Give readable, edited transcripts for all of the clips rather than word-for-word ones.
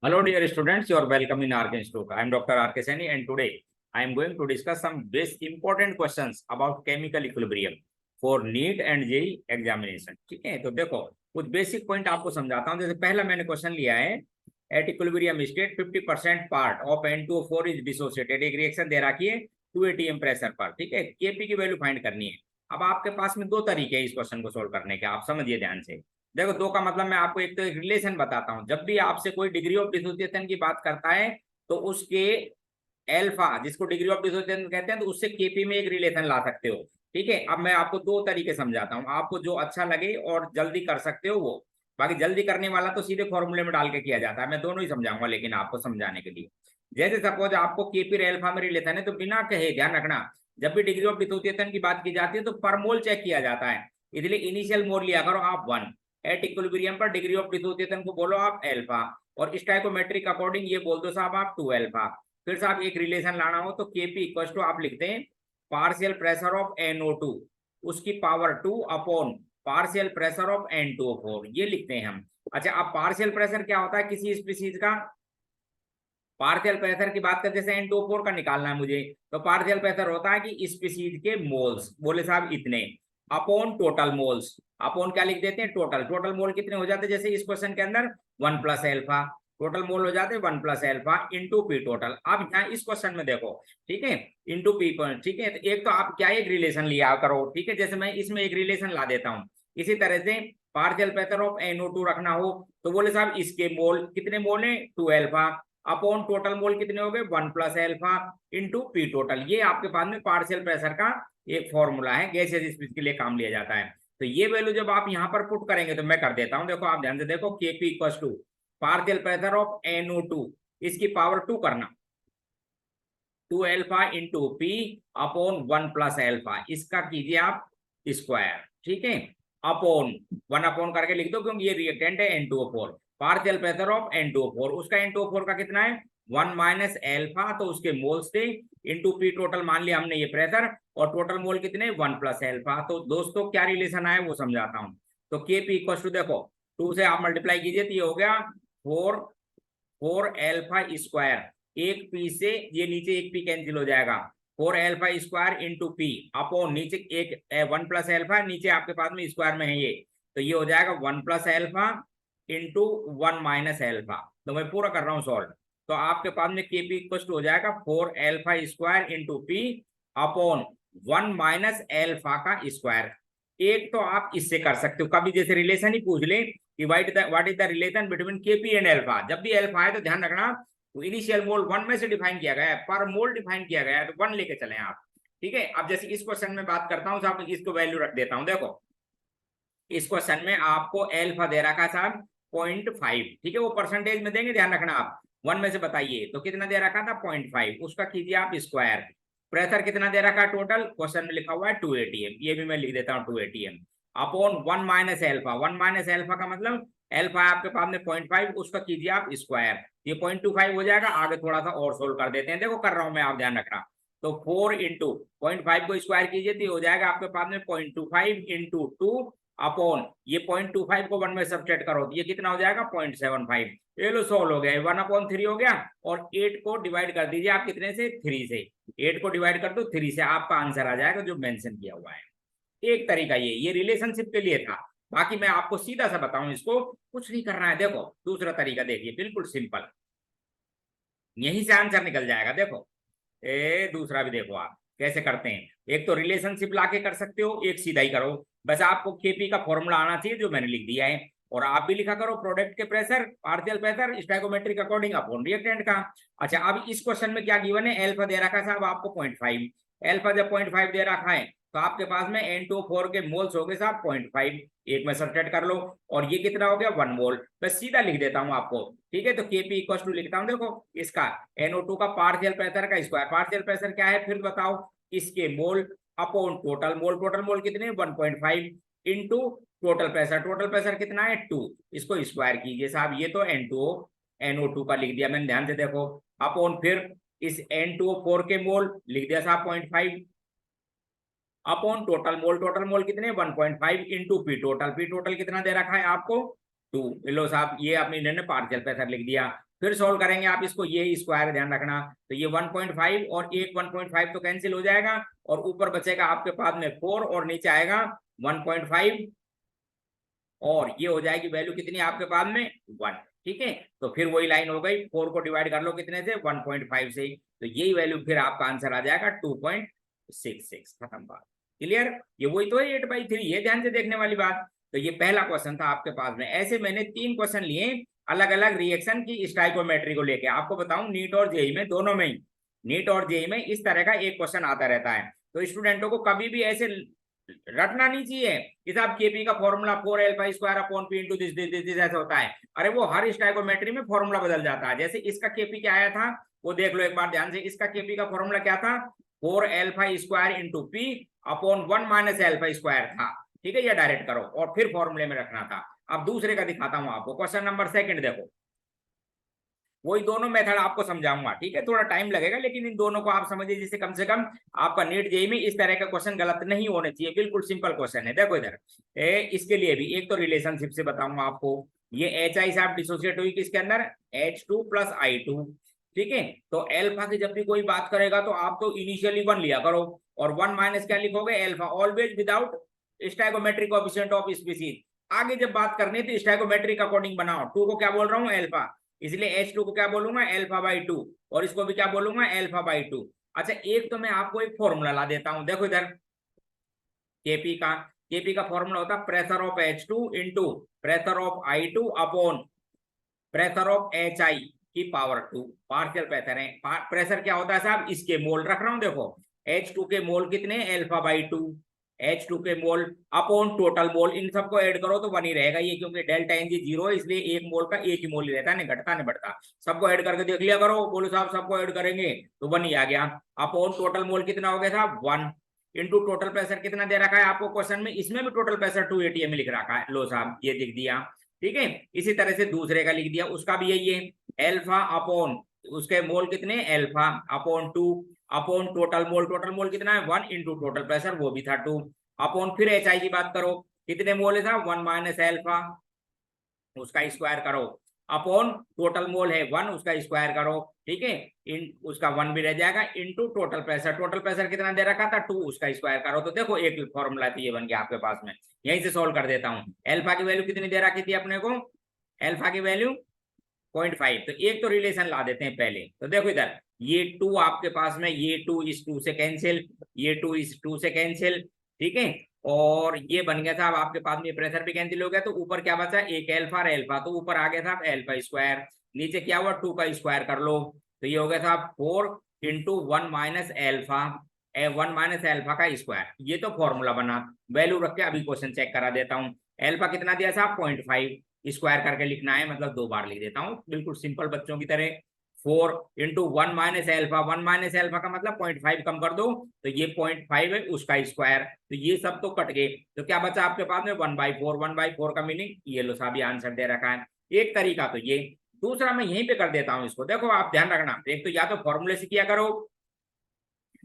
Hello, dear students. You are welcome in RK Institute. I am Dr. RK Saini, and today I am going to discuss some basic important questions about chemical equilibrium for NEET and JEE examination. ठीक है, तो देखो कुछ basic point आपको समझाता हूँ। जैसे पहला मैंने क्वेश्चन लिया है, at equilibrium state 50% part of N2O4 is dissociated. एक रिएक्शन दे रखी है 2 atm प्रेशर पर। ठीक है, केपी की वैल्यू फाइंड करनी है। अब आपके पास में दो तरीके हैं इस क्वेश्चन को सोल्व करने के, आप समझिए ध्यान से। देखो, दो का मतलब मैं आपको एक तो एक रिलेशन बताता हूं। जब भी आपसे कोई डिग्री ऑफ डिसोसिएशन की बात करता है तो उसके एल्फा, जिसको डिग्री ऑफ डिसोसिएशन कहते हैं, तो उससे केपी में एक रिलेशन ला सकते हो। ठीक है, अब मैं आपको दो तरीके समझाता हूँ, आपको जो अच्छा लगे और जल्दी कर सकते हो वो। बाकी जल्दी करने वाला तो सीधे फॉर्मूले में डाल के किया जाता है, मैं दोनों ही समझाऊंगा लेकिन आपको समझाने के लिए। जैसे सपोज आपको केपी एल्फा में रिलेशन है, तो बिना कहे ध्यान रखना, जब भी डिग्री ऑफ डिसोसिएशन की बात की जाती है तो पर मोल चेक किया जाता है। इसलिए इनिशियल मोल लिया करो आप 1। एट इक्विलिब्रियम पर डिग्री ऑफ डिसोसिएशन को बोलो आप एल्फा, और स्टोइकोमेट्रिक अकॉर्डिंग ये बोल दो साहब आप 2 अल्फा। फिर साहब एक रिलेशन लाना हो तो केपी इक्वल टू आप लिखते हैं पार्शियल प्रेशर ऑफ NO2 उसकी power 2 upon partial pressure of N2O4, ये लिखते हैं हम। अच्छा, अब पार्शियल प्रेशर क्या होता है किसी स्पीसीज का? पार्शियल प्रेशर की बात करते, जैसे N2O4 का निकालना है मुझे, तो पार्शियल प्रेशर होता है कि स्पीसीज के मोल्स, बोले साहब इतने, अपॉन टोटल मोल्स। अपॉन क्या लिख देते हैं? टोटल। टोटल मोल कितने हो जाते हैं? जैसे इस क्वेश्चन के अंदर 1 प्लस एल्फा, टोटल मोल हो जाते हैं 1 plus alpha into P total. अब यहाँ इस क्वेश्चन में देखो, ठीक है, इंटू पी। ठीक है, तो एक तो आप क्या एक रिलेशन लिया करो। ठीक है, जैसे मैं इसमें एक रिलेशन ला देता हूँ। इसी तरह से पार्शियल प्रेशर ऑफ NO2 रखना हो तो बोले साहब इसके मोल कितने मोल है? 2 अल्फा, अपॉन टोटल मोल कितने हो गए? 1 plus alpha into P total. ये आपके पास में पार्शियल प्रेशर का एक फॉर्मूला है, गैसियस स्पीड के लिए काम लिया जाता है। तो ये वैल्यू जब आप यहाँ पर पुट करेंगे तो मैं कर देता हूँ, देखो आप ध्यान से देखो, KP equal to partial pressure of NO2 इसकी पावर 2 करना, 2 alpha into P upon 1 plus alpha, इसका कीजिए आप स्क्वायर। ठीक है, अपॉन 1 अपॉन करके लिख दो क्योंकि ये रिएक्टेंट है N2O4। Partial pressure of N2O4, उसका N2O4 का कितना है? 1 माइनस एल्फा, तो उसके मोल्स थे, इंटू पी टोटल मान लिया हमने ये प्रेशर, और टोटल मोल कितने? 1 प्लस एल्फा। तो दोस्तों क्या रिलेशन आया वो समझाता हूँ। तो के पी इक्वल टू देखो 2 से आप मल्टीप्लाई कीजिए तो ये हो गया 4 एल्फा स्क्वायर, एक पी से ये नीचे एक पी कैंसिल हो जाएगा, 4 alpha square into P upon नीचे एक 1 प्लस एल्फा, नीचे आपके पास में स्क्वायर में है ये, तो ये हो जाएगा 1 plus alpha into 1 minus alpha. तो मैं पूरा कर रहा हूँ सॉल्व, तो आपके पास में केपी इक्वल हो जाएगा 4 alpha square into P upon 1 minus alpha का स्क्वायर। एक तो आप इससे कर सकते हो, कभी जैसे रिलेशन ही पूछ ले कि what is the relation between KP and alpha, जब भी एल्फा है तो ध्यान रखना तो इनिशियल मोल 1 में से डिफाइन किया गया है, पर मोल डिफाइन किया गया है, तो 1 लेके चले आप। ठीक है, अब जैसे इस क्वेश्चन में बात करता हूँ साहब, इसको वैल्यू रख देता हूँ। देखो इस क्वेश्चन में आपको एल्फा दे रखा है साहब 0.5। ठीक है, वो परसेंटेज में देंगे, ध्यान रखना आप 1 में से बताइए तो कितना दे रखा था? 0.5, उसका कीजिए आप स्क्वायर। प्रेशर कितना दे रखा है? टोटल क्वेश्चन में लिखा हुआ है 2 atm, ये भी मैं लिख देता हूँ 2 atm upon 1 minus alpha. 1 minus alpha का मतलब एल्फा आपके पास में 0.5, उसका कीजिए आप स्क्वायर, ये 0.25 हो जाएगा। आगे थोड़ा सा और सोल्व कर देते हैं, देखो कर रहा हूं मैं, आप ध्यान रखना। तो 4 इंटू 0.5 को स्क्वायर कीजिए तो हो जाएगा आपके पास में 0.25 इंटू 2 अपॉन ये 0.25 को 1 में सब्ट्रैक्ट करो तो ये कितना हो जाएगा? 0.75। ये लो सोल्व हो गया, 1/3 हो गया, और 8 को डिवाइड कर दीजिए आप कितने से? 3 से। 8 को डिवाइड कर दो 3 से, आपका आंसर आ जाएगा जो मेंशन किया हुआ है। एक तरीका ये रिलेशनशिप के लिए था। बाकी मैं आपको सीधा सा बताऊं, इसको कुछ नहीं करना है। देखो दूसरा तरीका देखिए, बिल्कुल सिंपल, यहीं से आंसर निकल जाएगा। देखो दूसरा भी देखो आप कैसे करते हैं। एक तो रिलेशनशिप लाके कर सकते हो, एक सीधा ही करो। बस आपको केपी का फॉर्मूला आना चाहिए जो मैंने लिख दिया है, और आप भी लिखा करो प्रोडक्ट के pressure partial pressure stoichiometric according upon reactant का। अच्छा, अब इस क्वेश्चन में क्या गिवन है? एल्फा दे रखा है साहब आपको 0.5। एल्फा जब 0.5 दे रखा है तो आपके पास में N2O4 के मोल्स हो गए साहब 0.5, एक में सब्ट्रैक्ट कर लो, और ये कितना हो गया? 1 मोल। बस सीधा लिख देता हूं आपको। ठीक है, तो केपी इक्वल टू लिखता हूं, देखो इसका NO2 का पार्शियल प्रेशर का स्क्वायर। पार्शियल प्रेशर क्या है फिर बताओ? इसके mole upon total mole. Total mole कितने? 1.5 into total pressure. Total pressure कितना है? 2, इसको स्क्वायर कीजिए साहब। ये तो NO2 का लिख दिया मैंने, ध्यान से देखो, अपॉन फिर इस N2O4 के मोल लिख दिया साहब 0.5 upon total mole. Total mole कितने? 1.5 into P total. P total कितना दे रखा है आपको? 2। लो साहब, ये आपने इन्होंने पार्शियल प्रेशर लिख दिया। फिर सोल्व करेंगे आप इसको, ये स्क्वायर ध्यान रखना, तो ये 1.5 और एक 1.5 तो कैंसिल हो जाएगा, और ऊपर बचेगा आपके पास में 4 और नीचे आएगा 1.5, और ये हो जाएगी वैल्यू कितनी आपके पास में 1। ठीक है, तो फिर वही लाइन हो गई, 4 को डिवाइड कर लो कितने से 1.5 से, तो यही वैल्यू फिर आपका आंसर आ जाएगा 2.66। खत्म बात, क्लियर। ये वही तो है 8/3, ये ध्यान से देखने वाली बात। तो ये पहला क्वेश्चन था आपके पास में। ऐसे मैंने 3 क्वेश्चन लिए अलग अलग रिएक्शन की स्टाइकोमेट्री को लेके। आपको बताऊं नीट और जेई में, दोनों में ही, नीट और जेई में इस तरह का एक क्वेश्चन आता रहता है। तो स्टूडेंटों को कभी भी ऐसे रटना नहीं चाहिए कि साहब केपी का फॉर्मूला 4l² into दिस ऐसा होता है। अरे वो हर स्टाइकोमेट्री में फॉर्मूला बदल जाता है। जैसे इसका केपी क्या आया था वो देख लो एक बार ध्यान से। इसका केपी का फॉर्मूला क्या था, 4α² into p/1 - α² था। ठीक है, ये डायरेक्ट करो और फिर फॉर्मूले में रखना था। अब दूसरे का दिखाता हूं आपको, क्वेश्चन नंबर 2 देखो, वही दोनों मेथड आपको समझाऊंगा। ठीक है, थोड़ा टाइम लगेगा लेकिन इन दोनों को आप समझिए, जिससे कम से कम आपका नीट जेई में इस तरह का क्वेश्चन गलत नहीं होने चाहिए। बिल्कुल सिंपल क्वेश्चन है। देखो इधर इसके लिए भी एक तो रिलेशनशिप से बताऊंगा आपको। ये HI से आप डिसोसिएट हुई किसके अंदर, H2 + I2। ठीक है, तो अल्फा की जब भी कोई बात करेगा तो आप तो इनिशियली 1 लिया करो, और 1 माइनस क्या लिखोगे, alpha, always without stoichiometric coefficient of species. आगे जब बात करनी है तो स्टैकोमेट्रिक अकॉर्डिंग बनाओ। 2 को क्या बोल रहा हूँ, अल्फा, इसलिए H2 को क्या बोलूंगा, α/2, और इसको भी क्या बोलूंगा, α/2। अच्छा, एक तो मैं आपको एक फॉर्मूला ला देता हूं। देखो इधर केपी का फॉर्मूला होता है pressure of H2 into pressure of I2 upon pressure of HI की पावर 2। पार्शियल प्रेशर है। प्रेशर क्या होता है साहब, इसके मोल रख रहा हूं। देखो H2 के मोल कितने, α/2, H2 के मोल अपॉन टोटल मोल, इन सबको ऐड करो तो 1 ही रहेगा ये, क्योंकि डेल्टा Ng 0 है, इसलिए एक मोल का एक ही मोल ही रहता है, नहीं घटता नहीं बढ़ता। सबको ऐड करके देख लिया करो, बोलो साहब सबको ऐड करेंगे तो 1 ही आ गया। अपॉन टोटल मोल कितना हो गया साहब, 1, इंटू टोटल प्रेशर कितना दे रखा है आपको क्वेश्चन में, इसमें भी टोटल प्रेशर 2 atm लिख रखा है। लो साहब ये लिख दिया। ठीक है, इसी तरह से दूसरे का लिख दिया, उसका भी यही है, अल्फा अपॉन उसके मोल कितने, alpha upon 2 upon total mole कितना है 1 इंटू टोटल प्रेशर, वो भी था 2 अपॉन, फिर HI की बात करो कितने मोल है साहब, 1 माइनस अल्फा, उसका स्क्वायर करो, अपॉन टोटल मोल है 1, उसका स्क्वायर करो। ठीक है, उसका 1 भी रह जाएगा, इंटू टोटल प्रेशर कितना दे रखा था 2, उसका स्क्वायर करो। तो देखो एक फॉर्मूला ये बन गया आपके पास में। यहीं से सोल्व कर देता हूँ। अल्फा की वैल्यू कितनी दे रखी थी अपने को, अल्फा की वैल्यू 0.5। तो एक तो रिलेशन ला देते हैं पहले। तो देखो इधर ये 2 आपके पास में, ये 2 इस 2 से कैंसिल, ये 2 इस 2 से कैंसिल। ठीक है, और ये बन गया था आपके पास में, प्रेशर भी कैंसिल हो गया, तो ऊपर क्या बचा, एक अल्फा और अल्फा, तो ऊपर आ गया था α²। नीचे क्या हुआ, 2 का स्क्वायर कर लो, तो ये हो गया था 4 into 1 minus alpha, 1 minus alpha का स्क्वायर। ये तो फॉर्मूला बना, वैल्यू रख के अभी क्वेश्चन चेक करा देता हूँ। अल्फा कितना दिया था 0.5, स्क्वायर करके लिखना है, मतलब 2 बार लिख देता हूँ बिल्कुल सिंपल बच्चों की तरह। 4 into 1 minus alpha, 1 minus alpha का मतलब 0.5 कम कर दो, तो ये 0.5 है, उसका स्क्वायर, तो ये सब तो कट गए, तो क्या बचा आपके पास में 1/4। 1/4 का मीनिंग ये लो साहब, आंसर दे रखा है। एक तरीका तो ये, दूसरा मैं यहीं पे कर देता हूं इसको। देखो आप ध्यान रखना, एक तो या तो फॉर्मूले से किया करो।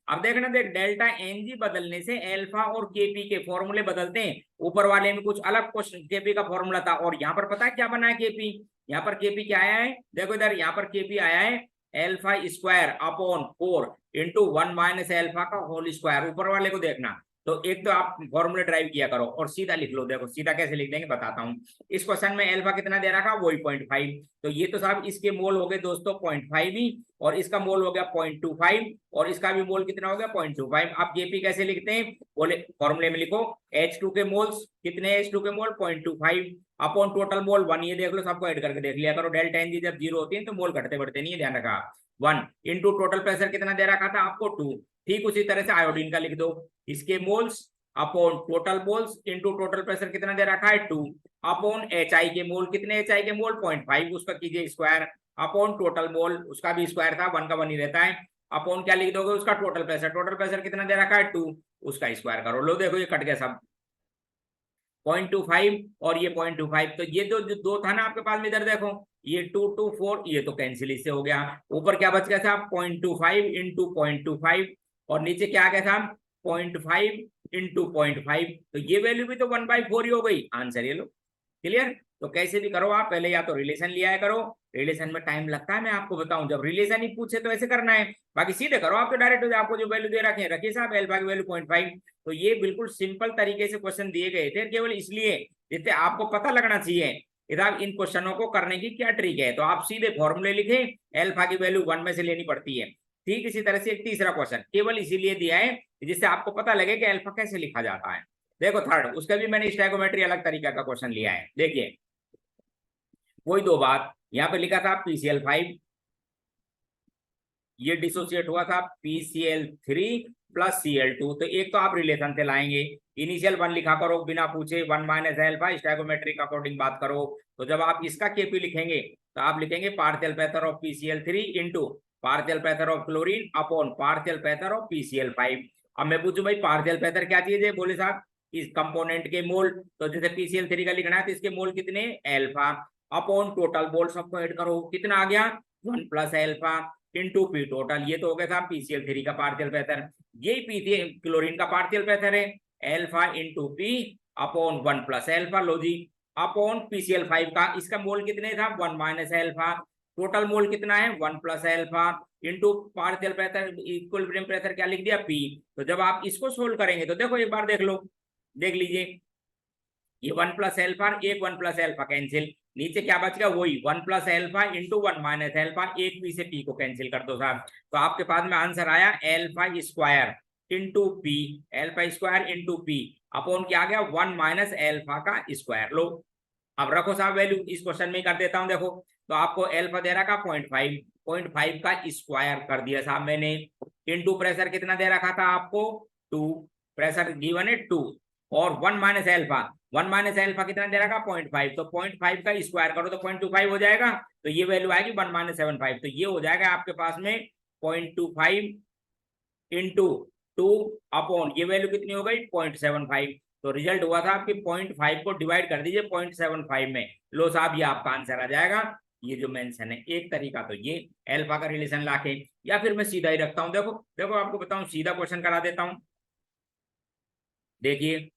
अब देखना, देख डेल्टा Ng बदलने से अल्फा और केपी के फॉर्मूले बदलते हैं। ऊपर वाले में कुछ अलग क्वेश्चन केपी का फॉर्मूला था, और यहाँ पर पता है क्या बना है केपी, यहाँ पर केपी क्या आया है, देखो इधर यहाँ पर केपी आया है α² अपॉन 4 इंटू 1 माइनस अल्फा का होल स्क्वायर। ऊपर वाले को देखना, तो एक तो आप फॉर्मूले ड्राइव किया करो और सीधा लिख लो। देखो सीधा कैसे लिख देंगे बताता हूँ। इस क्वेश्चन में अल्फा कितना दे रखा, वही 0.5, तो ये तो साहब इसके मोल हो गए दोस्तों 0.5 ही, और इसका मोल हो गया 0.25, और इसका भी मोल कितना हो गया 0.25। आप केपी कैसे लिखते हैं, बोले फॉर्मूले में लिखो, H2 के मोल्स कितने, H2 के मोल 0.25 अपॉन टोटल मोल 1, ये देख लो, सबको ऐड करके देख लिया करो। डेल्टा Ng जब 0 होती है तो मोल घटते बढ़ते नहीं है, ध्यान रखा। 1 इंटू टोटल प्रेशर कितना दे रखा था आपको 2। ठीक उसी तरह से आयोडीन का लिख दो, इसके moles upon total moles into total pressure कितना दे रखा है 2 अपॉन HI के मोल कितने, HI के मोल 0.5, उसका कीजिए स्क्वायर, अपॉन टोटल मोल, उसका भी स्क्वायर था, 1 का 1 ही रहता है, अपॉन क्या लिख दोगे उसका टोटल प्रेशर कितना दे रखा है 2, उसका स्क्वायर करो। लो देखो ये कट गया सब, 0.25 और ये 0.25, तो ये दो था ना आपके पास में, इधर देखो ये 2 2 4, ये तो कैंसिल इससे हो गया। ऊपर क्या बच गया था 0.25 इंटू 0.25, और नीचे क्या आ गया था 0.5 इंटू 0.5, तो ये वैल्यू भी तो 1/4 ही हो गई। आंसर ये लो, क्लियर। तो कैसे भी करो आप, पहले या तो रिलेशन लिया करो, रिलेशन में टाइम लगता है, मैं आपको बताऊं, जब रिलेशन ही पूछे तो ऐसे करना है, बाकी सीधे करो आप तो डायरेक्ट आपको जो वैल्यू दे रखे हैं रखिए साहब, अल्फा की वैल्यू 0.5। तो ये बिल्कुल सिंपल तरीके से क्वेश्चन दिए गए थे, केवल इसलिए जिससे आपको पता लगना चाहिए इधर इन क्वेश्चनों को करने की क्या ट्रिक है। तो आप सीधे फॉर्मूले लिखे, अल्फा की वैल्यू 1 में से लेनी पड़ती है। ठीक इसी तरह से एक तीसरा क्वेश्चन केवल इसीलिए दिया है जिससे आपको पता लगे कि अल्फा कैसे लिखा जाता है। देखो थर्ड, उसका भी मैंने स्टैगोमेट्री अलग तरीका का क्वेश्चन लिया है। देखिए वही दो बात, यहाँ पे लिखा था PCl5, ये डिसोसिएट हुआ था PCl3 प्लस Cl2। तो एक तो आप रिलेशन से लाएंगे, इनिशियल 1 लिखा करो बिना पूछे, 1 माइनस अल्फा, स्टैगोमेट्रिक अकॉर्डिंग बात करो। तो जब आप इसका केपी लिखेंगे तो आप लिखेंगे partial pressure of PCl3 into partial pressure of chlorine upon partial pressure of PCl5। अब मैं पूछूं भाई पार्शियल प्रेशर क्या चीज है, बोले साहब इस कंपोनेंट के मोल, तो जैसे PCl3 का लिखना है तो इसके मोल कितने अल्फा, अपॉन टोटल मोल सबको ऐड करो, कितना आ गया 1 plus alpha into P total. ये तो हो गया था PCl3 का पार्शियल प्रेशर, ये पी क्लोरीन का पार्शियल प्रेशर है, alpha into P upon 1 plus alpha, लो जी, अपॉन PCl5 का इसका मोल कितने था 1 माइनस अल्फा, टोटल मोल कितना है 1 plus alpha into partial pressure equilibrium pressure क्या लिख दिया पी। तो जब आप इसको सोल्व करेंगे तो देखो एक बार देख लो, देख लीजिए, ये 1 प्लस अल्फा, एक 1 प्लस अल्फा कैंसिल, नीचे क्या बच गया वही 1 plus alpha into 1 minus alpha, एक पी से पी को कैंसिल कर दो साहब। तो आपके पास में आंसर आया alpha square into P, alpha square into P upon क्या आ गया 1 माइनस अल्फा का स्क्वायर। लो अब रखो साहब वैल्यू, इस क्वेश्चन में कर देता हूं, देखो तो आपको अल्फा दे रखा 0.5, 0.5 का स्क्वायर कर दिया साहब मैंने, इंटू प्रेशर कितना दे रखा था आपको 2, प्रेशर गिवन है 2, और 1 माइनस अल्फा, 1 माइनस अल्फा कितना दे रखा 0.5, तो 0.5 का स्क्वायर करो तो 0.25 हो जाएगा, तो ये वैल्यू आएगी 1 माइनस 75। तो ये हो जाएगा आपके पास में 0.25 इंटू 2 अपॉन ये वैल्यू कितनी हो गई 0.75। तो रिजल्ट हुआ था आपकी 0.5 को डिवाइड कर दीजिए 0.75 में, लो साहब ये आपका आंसर आ जाएगा। ये जो मेंशन है एक तरीका तो ये अल्फा का रिलेशन लाके, या फिर मैं सीधा ही रखता हूं, देखो देखो आपको बताऊं, सीधा क्वेश्चन करा देता हूं। देखिए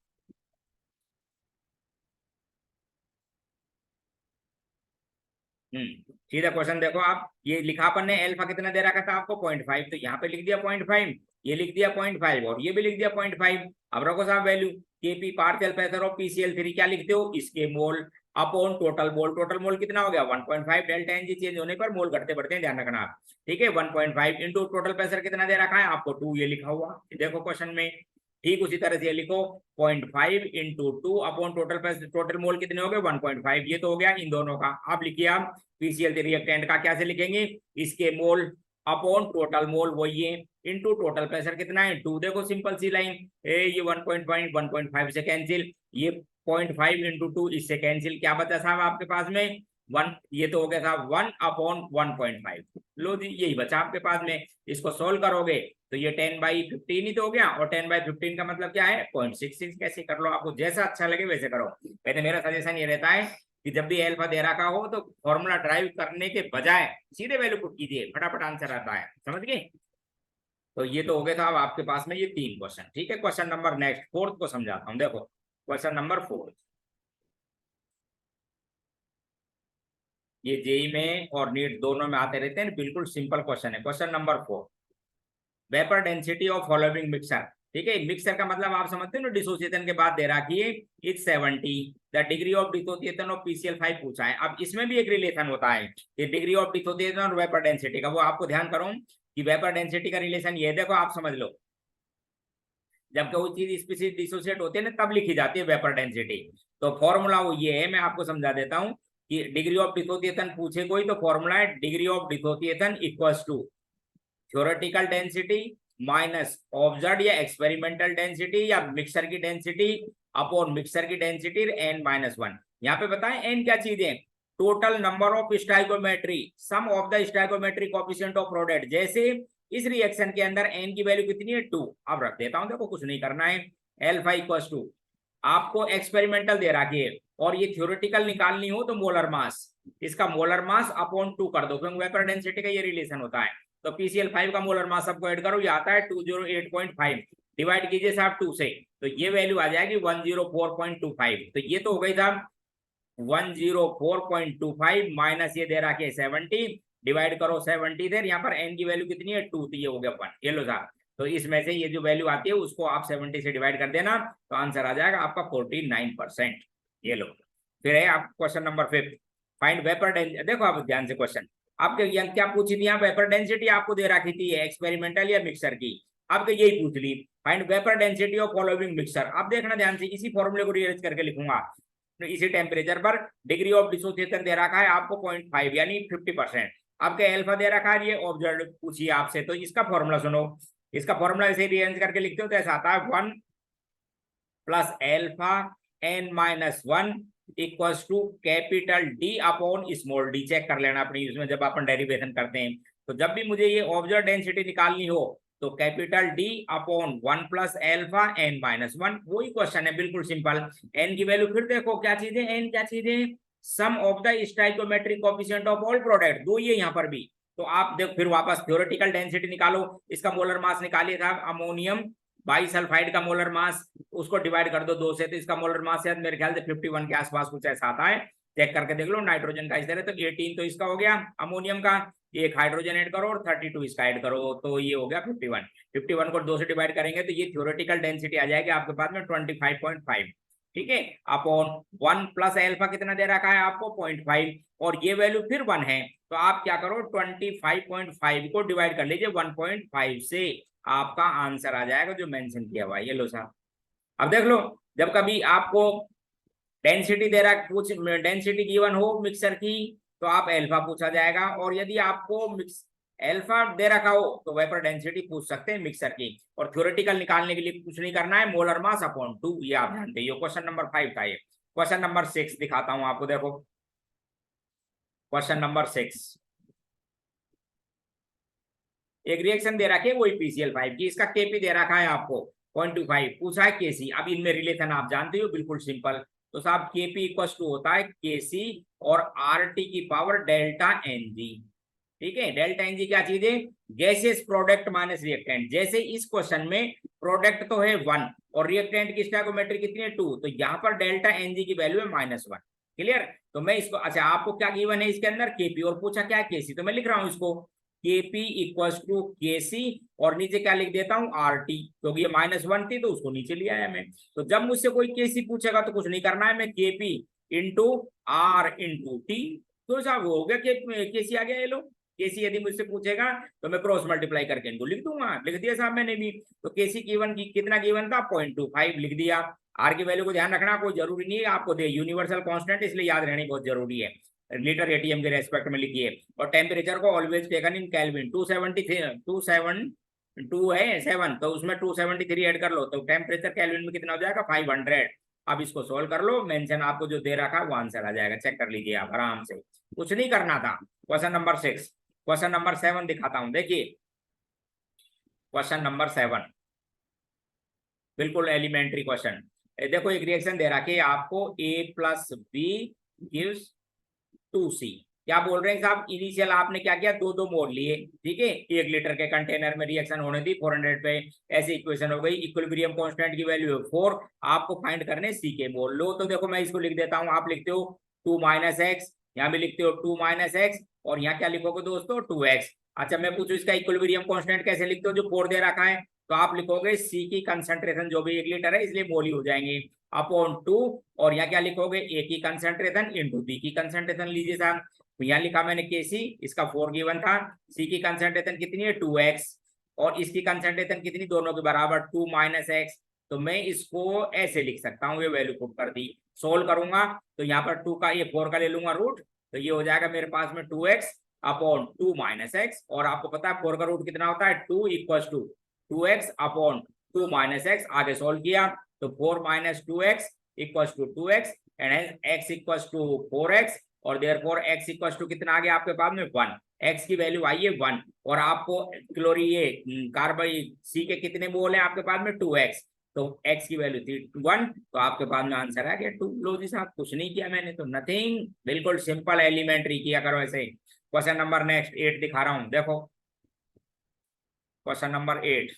सीधा क्वेश्चन देखो आप, ये लिखा अपन ने अल्फा कितना दे रखा था आपको 0.5, तो यहाँ पे लिख दिया 0.5, ये लिख दिया 0.5 और ये भी लिख दिया 0.5। अब रखो साहब value KP partial pressure of PCl3 क्या लिखते हो, इसके mole upon total mole, total mole कितना हो गया 1.5, डेल्टा एनजी चेंज होने पर मोल घटते बढ़ते हैं, ध्यान रखना आप, ठीक है 1.5 इंटू टोटल प्रेशर कितना दे रखा है आपको 2, ये लिखा हुआ देखो क्वेश्चन में। ठीक उसी तरह से लिखो 0.5 into 2 upon total pressure, total mole कितने हो गए 1.5, ये तो हो गया इन दोनों का। अब लिखिए आप PCl3 रिएक्टेंट का कैसे लिखेंगे, इसके मोल अपॉन टोटल मोल वही है इंटू टोटल प्रेशर कितना है 2, देखो सिंपल सी लाइन, ये 1.5 से कैंसिल, ये 0.5 इंटू 2 इससे कैंसिल, क्या बचा साहब आपके पास में 1, ये तो हो गया था 1 अपॉन 1.5, लो जी यही बचा आपके पास में। इसको सोल्व करोगे तो ये 10/15 ही तो हो गया, और 10/15 का मतलब क्या है 0.66, कैसे कर लो आपको जैसा अच्छा लगे वैसे करो। वैसे मेरा सजेशन ये रहता है कि जब भी अल्फा दे रखा हो तो फॉर्मूला ड्राइव करने के बजाय सीधे वैल्यू पुट कीजिए, फटाफट आंसर आता है, समझ गए। तो ये तो हो गया था अब आपके पास में ये 3 क्वेश्चन, ठीक है। क्वेश्चन नंबर नेक्स्ट 4th को समझाता हूँ, देखो क्वेश्चन नंबर 4, ये जेई में और नीट दोनों में आते रहते हैं, बिल्कुल सिंपल क्वेश्चन है। Question number 4, vapour density of following mixer, ठीक है। मिक्सर का मतलब आप समझते हो ना, डिसोसिएशन के बाद दे रखी है it's 70, the degree of dissociation of PCl5 पूछा है। अब इसमें भी एक रिलेशन होता है कि डिग्री ऑफ डिसोसिएशन और वेपर डेंसिटी का, वो आपको ध्यान करो कि वेपर डेंसिटी का रिलेशन ये देखो, आप समझ लो जब कोई चीज स्पीशीज डिसोसिएट होती है ना तब लिखी जाती है वेपर डेंसिटी। तो फॉर्मूला वो ये है, मैं आपको समझा देता हूँ कि डिग्री ऑफ डिसोसिएशन पूछे कोई तो फॉर्मूला है degree of dissociation equals to theoretical density minus observe या एक्सपेरिमेंटल डेंसिटी या मिक्सर की डेंसिटी अपॉन मिक्सर की डेंसिटी n-1। यहाँ पे बताएं n क्या चीज है, total number of stoichiometry, sum of the stoichiometry coefficient of product. जैसे इस रिएक्शन के अंदर n की वैल्यू कितनी है 2, अब रख देता हूं, देखो कुछ नहीं करना है, अल्फा इक्वल्स टू आपको एक्सपेरिमेंटल दे रखी है और ये थ्योरेटिकल निकालनी हो तो मोलर मास, इसका मोलर मास अपॉन 2 कर दो, क्योंकि वेपर डेंसिटी का ये रिलेशन होता है। तो PCl5 का मोलर मास सबको ऐड करो, ये आता है 208.5, डिवाइड कीजिए साहब 2 से, तो ये वैल्यू आ जाएगी 104.25। तो ये तो हो गई साहब 104.25 माइनस ये दे रहा है 70, डिवाइड करो 70 देर, यहाँ पर एन की वैल्यू कितनी है 2, तो ये हो गया 1। ये लो साहब, तो इसमें से ये जो वैल्यू आती है उसको आप 70 से डिवाइड कर देना, तो आंसर आ जाएगा आपका 49%। ये लो। फिर है आप question number 5, find vapour density. देखो आप ध्यान से क्वेश्चन, आपके क्या पूछी थी यहाँ, वेपर डेंसिटी आपको दे रखी थी एक्सपेरिमेंटल या मिक्सर की, आपको यही पूछ ली, find vapour density of following mixer. आप देखना ध्यान से, इसी फॉर्मूले को रीअरेंज करके लिखूंगा। तो इसी टेम्परेचर पर डिग्री ऑफ डिसोसिएशन दे रखा है आपको 0.5 यानी 50%। आपके अल्फा दे रखा है, ये ऑब्जर्व पूछिए आपसे, तो इसका फॉर्मूला सुनो। इसका फॉर्मूला ऐसे रीअरेंज करके लिखते हो तो ऐसा आता है 1 plus alpha n minus 1 equals to capital D upon small d। Check कर लेना अपनी इसमें जब अपन डेरिवेशन करते हैं, तो जब भी मुझे ये ऑब्जर्व डेंसिटी निकालनी हो तो capital D upon 1 plus alpha n minus 1, वही क्वेश्चन है, बिल्कुल सिंपल। n की वैल्यू फिर देखो क्या चीज है, n क्या चीज है, sum of the stoichiometric coefficient of all product, दो ही है यहाँ पर भी। तो आप देखो फिर वापस थ्योरेटिकल डेंसिटी निकालो, इसका मोलर मास निकालिए था, अमोनियम बाइसल्फाइड का मोलर मास, उसको डिवाइड कर दो 2 से, तो इसका मोलर मास है मेरे ख्याल से 51 के आसपास कुछ ऐसा आता है, चेक करके देख लो। नाइट्रोजन का इस तरह, तो 18 तो इसका हो गया अमोनियम का, एक हाइड्रोजन ऐड करो और 32 इसका ऐड करो, तो ये हो गया 51। 51 को 2 से डिवाइड करेंगे तो ये थ्योरेटिकल डेंसिटी आ जाएगी आपके पास में 25.5, ठीक है, अपॉन 1 प्लस एल्फा कितना दे रखा है आपको 0.5, और ये वैल्यू फिर 1 है, तो आप क्या करो 25.5 को डिवाइड कर लीजिए 1.5 से, आपका आंसर आ जाएगा जो मेंशन किया हुआ है। ये लो साहब, अब देख लो, जब कभी आपको डेंसिटी दे रहा कुछ डेंसिटी गिवन हो मिक्सर की, तो आप एल्फा पूछा जाएगा, और यदि आपको मिक्स एल्फा दे रखा हो तो वेपर डेंसिटी पूछ सकते हैं मिक्सर की, और थ्योरेटिकल निकालने के लिए कुछ नहीं करना है, मोलर मास अपॉन 2, ये आप जानते हो। क्वेश्चन नंबर 5 था ये। क्वेश्चन नंबर 6 दिखाता हूं आपको, देखो क्वेश्चन नंबर 6, एक रिएक्शन दे रखी है वही PCl5 की, इसका केपी दे रखा है आपको 0.25, पूछा है केसी। अब इनमें रिलेशन आप जानते हो, बिल्कुल सिंपल, तो साहब केपी इक्वल टू होता है केसी और आरटी की पावर डेल्टा एनजी, ठीक है। डेल्टा एनजी क्या चीज है, गैसेस प्रोडक्ट माइनस रिएक्टेंट। जैसे इस क्वेश्चन में प्रोडक्ट तो है 1 और रिएक्टेंट की स्टोइकोमेट्री कितनी है 2, तो यहाँ पर डेल्टा एनजी की वैल्यू है -1, क्लियर। तो मैं इसको, अच्छा आपको क्या गिवन है इसके अंदर केपी, और पूछा क्या है केसी, तो मैं लिख रहा हूं इसको केपी इक्वल्स टू केसी, और नीचे क्या लिख देता हूं आरटी, क्योंकि ये -1 थी तो उसको नीचे लिया है मैं। तो जब मुझसे कोई केसी पूछेगा तो कुछ नहीं करना है, मैं KP into R into T, तो साहब हो गया केसी आ गया। ये लो, केसी यदि मुझसे पूछेगा तो मैं क्रॉस मल्टीप्लाई करके इनको लिख दूंगा, लिख दिया साहब मैंने भी। तो केसी गिवन की कितना गिवन था 0.25 लिख दिया। आर की वैल्यू को ध्यान रखना, कोई जरूरी नहीं है आपको दे, यूनिवर्सल कांस्टेंट इसलिए याद रहनी बहुत जरूरी है, लीटर एटीएम के रेस्पेक्ट में लिखिए। और टेम्परेचर को ऑलवेज टेकन इन केल्विन, 272 है 7, तो उसमें 273 ऐड कर लो, तो टेम्परेचर केल्विन में कितना हो जाएगा 500। अब इसको सोल्व कर लो, मेंशन आपको जो दे रखा है वो आंसर आ जाएगा, चेक कर लीजिए आप आराम से, कुछ नहीं करना था। क्वेश्चन नंबर 6, क्वेश्चन नंबर 7 दिखाता हूं, देखिए क्वेश्चन नंबर 7 बिल्कुल एलिमेंट्री क्वेश्चन। देखो एक रिएक्शन दे रखी है आपको A plus B gives 2C। क्या बोल रहे हैं साहब, इनिशियल आपने क्या किया 2 मोल लिए, ठीक है, 1 लीटर के कंटेनर में रिएक्शन होने दी 400 पे, ऐसी इक्वेशन हो गई। इक्विलिब्रियम कांस्टेंट की वैल्यू है 4, आपको फाइंड करने C के मोल। लो तो देखो मैं इसको लिख देता हूं, आप लिखते हो 2 माइनस एक्स, यहाँ भी लिखते हो 2 माइनस एक्स, और यहाँ क्या लिखोगे दोस्तों 2x। अच्छा मैं पूछूं इसका इक्विलिब्रियम कांस्टेंट कैसे लिखते हो, जो 4 दे रखा है, तो आप लिखोगे C की कंसंट्रेशन जो भी 1 लीटर है इसलिए मोल ही हो जाएंगे अपॉन 2, और यहाँ क्या लिखोगे A की कंसंट्रेशन इंटू B की कंसंट्रेशन। लीजिए साहब, तो यहाँ लिखा मैंने केसी, इसका 4 गिवन था, सी की कंसंट्रेशन कितनी है 2x, और इसकी कंसंट्रेशन कितनी, दोनों के बराबर 2 माइनस एक्स। तो मैं इसको ऐसे लिख सकता हूँ, ये वैल्यू पुट कर दी, सोल्व करूंगा तो यहाँ पर 2 का ये 4 का ले लूंगा रूट, तो ये हो जाएगा मेरे पास में 2x अपॉन 2 माइनस एक्स, और आपको पता है 4 का रूट कितना होता है 2 equal to 2x upon 2 minus x. आगे सोल्व किया तो 4 minus 2x equal to 2x, and x equal to 4x, और देयरफॉर x इक्वल टू कितना आ गया आपके पास में 1, x की वैल्यू आई है 1, और आपको क्लोरी ये कार्बन सी के कितने मोल है आपके पास में 2x, तो x की वैल्यू थी 1, तो आपके पास में आंसर आ गया 2। लो जी साहब, कुछ नहीं किया मैंने तो, नथिंग, बिल्कुल सिंपल एलिमेंट्री किया करो ऐसे। क्वेश्चन नंबर नेक्स्ट 8 दिखा रहा हूं, देखो क्वेश्चन नंबर 8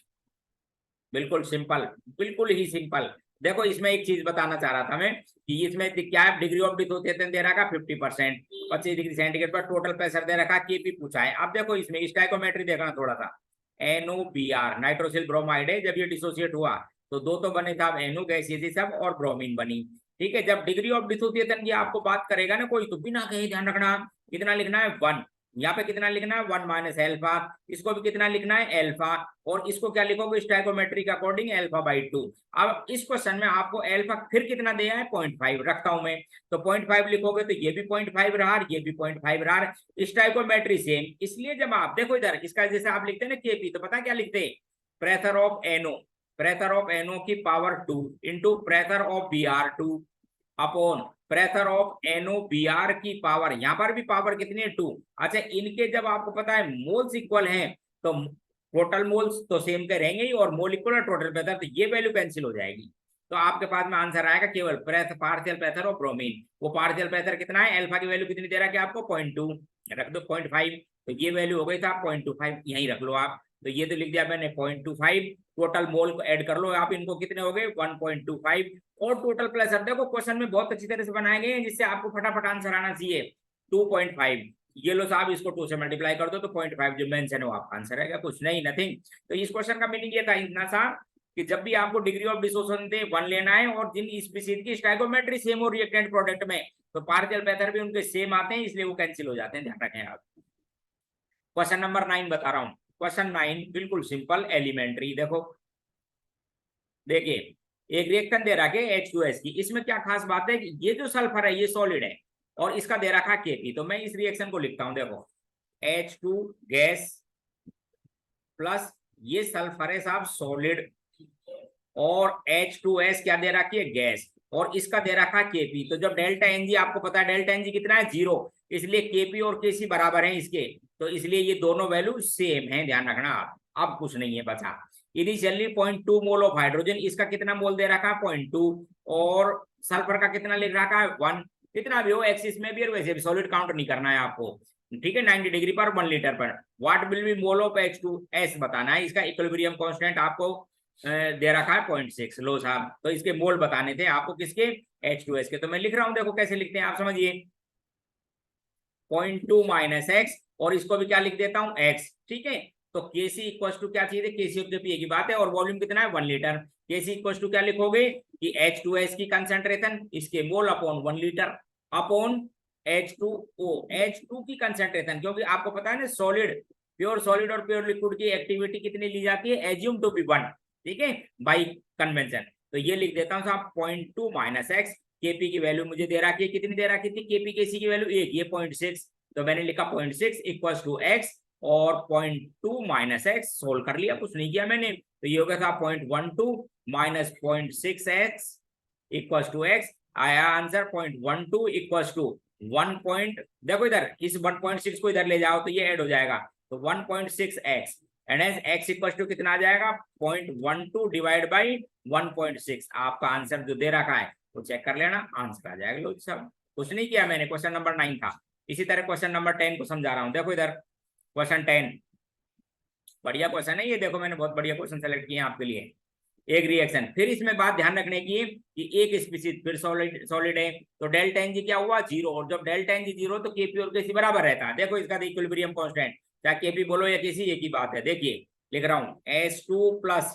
बिल्कुल सिंपल, बिल्कुल ही सिंपल। देखो इसमें एक चीज बताना चाह रहा था मैं कि इसमें क्या है, डिग्री ऑफ डिसोसिएशन दे रखा 50%, 25 डिग्री सेंटीग्रेड पर टोटल प्रेशर दे रखा, केपी पूछा है। अब देखो इसमें स्टाइकोमेट्री देखना थोड़ा सा, NOBr नाइट्रोसिल ब्रोमाइड है, जब ये डिसोसिएट हुआ तो दो तो बने था, NO गैसीय सब और ब्रोमीन बनी। ठीक है, जब डिग्री ऑफ डिसोसिएशन की आपको बात करेगा ना कोई, तो बिना कहीं ध्यान रखना कितना लिखना है 1, यहाँ पे कितना लिखना है 1 माइनस एल्फा, इसको भी कितना लिखना है एल्फा, और इसको क्या लिखोगे स्टाइकोमेट्री के अकॉर्डिंग अल्फा बाई 2। अब इस क्वेश्चन में आपको अल्फा फिर कितना दिया है 0.5 रखता हूं मैं, तो 0.5 लिखोगे तो ये भी 0.5 रहा, ये भी 0.5 रहा, स्टाइकोमेट्री सेम। इसलिए जब आप देखो इधर इसका जैसे आप लिखते हैं ना केपी, तो पता क्या लिखते हैं, pressure of N O, pressure of N O की power 2 into pressure of Br2 upon pressure of NOBr की पावर, यहाँ पर भी पावर कितनी है 2। अच्छा इनके जब आपको पता है मोल्स इक्वल हैं तो टोटल मोल्स तो सेम के रहेंगे ही, और मोल इक्वल टोटल प्रेशर, तो ये वैल्यू कैंसिल हो जाएगी। तो आपके पास में आंसर आएगा केवल पार्शियल प्रेशर ऑफ ब्रोमीन। वो पार्शियल प्रेशर कितना है, अल्फा की वैल्यू कितनी दे रहा है आपको 0.2, रख दो 0.5, तो ये वैल्यू हो गई था 0.25, यही रख लो आप। तो ये तो लिख दिया मैंने 0.25, टोटल मोल को ऐड कर लो आप, इनको कितने हो गए 1.25, और टोटल प्रेशर देखो क्वेश्चन में बहुत अच्छी तरह से बनाए गए हैं जिससे आपको फटाफट आंसर आना चाहिए 2.5। ये लो साहब, इसको 2 से मल्टीप्लाई कर दो तो 0.5 जो मेंशन है वो आपका आंसर है, कुछ नहीं, नथिंग। तो इस क्वेश्चन का मीनिंग ये था इतना सा कि जब भी आपको डिग्री ऑफ डिसोसिएशन दे 1 लेना है, और जिन स्पीशीज की स्टाइकोमेट्री सेम हो रिएक्टेंट प्रोडक्ट में, तो पार्शियल प्रेशर भी उनके सेम आते हैं, इसलिए वो कैंसिल हो जाते हैं, ध्यान रखें आप। क्वेश्चन नंबर 9 बता रहा हूं। क्वेश्चन 9 बिल्कुल सिंपल एलिमेंट्री। देखो देखिए, एक रिएक्शन दे रखा है H2S की, इसमें क्या खास बात है कि ये जो सल्फर है ये सॉलिड है और इसका दे रखा Kp, तो मैं इस रिएक्शन को लिखता हूं, देखो H2 गैस प्लस ये सल्फर है साहब सॉलिड, और H2S क्या दे रखी है गैस, और इसका दे रखा Kp। तो जब डेल्टा Ng आपको पता है डेल्टा Ng कितना है 0, इसलिए Kp और Kc बराबर है इसके, तो इसलिए ये दोनों वैल्यू सेम है, ध्यान रखना आप। अब कुछ नहीं है बचा। इनिशियली 0.2 मोल ऑफ हाइड्रोजन, इसका कितना मोल दे रखा है 0.2, और सल्फर का कितना लिख रखा है 1, कितना भी हो एक्सिस में भी और वैसे भी, सॉलिड काउंट नहीं करना है आपको, ठीक है। 90 डिग्री पर 1 लीटर पर। What will be mole of H2S बताना है, इसका इक्विलिब्रियम कांस्टेंट आपको दे रखा है 0.6। लो साहब, तो इसके मोल बताने थे आपको, किसके H2S के, तो मैं लिख रहा हूं, देखो कैसे लिखते हैं आप समझिए, 0.2 माइनस एक्स, और इसको भी क्या लिख देता हूं x, ठीक है। तो Kc इक्वल टू क्या चाहिए, Kc ऑफ Kp की बात है, और वॉल्यूम कितना है 1 लीटर। Kc इक्वल टू क्या लिखोगे कि H2S की कंसंट्रेशन, इसके mole upon 1 litre upon H2O, H2 की कंसंट्रेशन, क्योंकि आपको पता है ना सॉलिड, प्योर सॉलिड और प्योर लिक्विड की एक्टिविटी कितनी ली जाती है, एज्यूम टू बी 1, ठीक है, बाई कन्वेंशन। तो ये लिख देता हूं साहब 0.2 माइनस एक्स, Kp की वैल्यू मुझे दे रखी है, कितनी दे रखी थी Kp Kc की वैल्यू 1, ये 0.6, तो मैंने लिखा 0.6 इक्वल टू एक्स, और 0.2 माइनस एक्स सोल्व कर लिया, कुछ नहीं किया मैंने, तो ये हो गया था 0.12 minus 0.6 x equal to x, आया आंसर 0.12 इक्वल टू 1 देखो इधर इस 1.6 को इधर ले जाओ तो ये ऐड हो जाएगा, तो 1.6 x, and x equal to कितना आ जाएगा 0.12 डिवाइड बाई 1.6। आपका आंसर जो दे रखा है वो चेक कर लेना, आंसर आ जाएगा। लो सब, कुछ नहीं किया मैंने, क्वेश्चन नंबर 9 था। इसी तरह क्वेश्चन नंबर 10 को समझा रहा हूं, देखो इधर क्वेश्चन 10 बढ़िया क्वेश्चन है ये, देखो मैंने बहुत बढ़िया क्वेश्चन सेलेक्ट किए आपके लिए। एक रिएक्शन, फिर इसमें बात ध्यान रखने की कि एक स्पीशीज फिर सॉलिड है, तो डेल्टा Ng क्या हुआ 0, और जब डेल्टा Ng 0 तो Kp और Kc बराबर रहता है। देखो इसका इक्विलिब्रियम कांस्टेंट, चाहे Kp बोलो या Kc, एक ही बात है। देखिए लिख रहा हूं H2 प्लस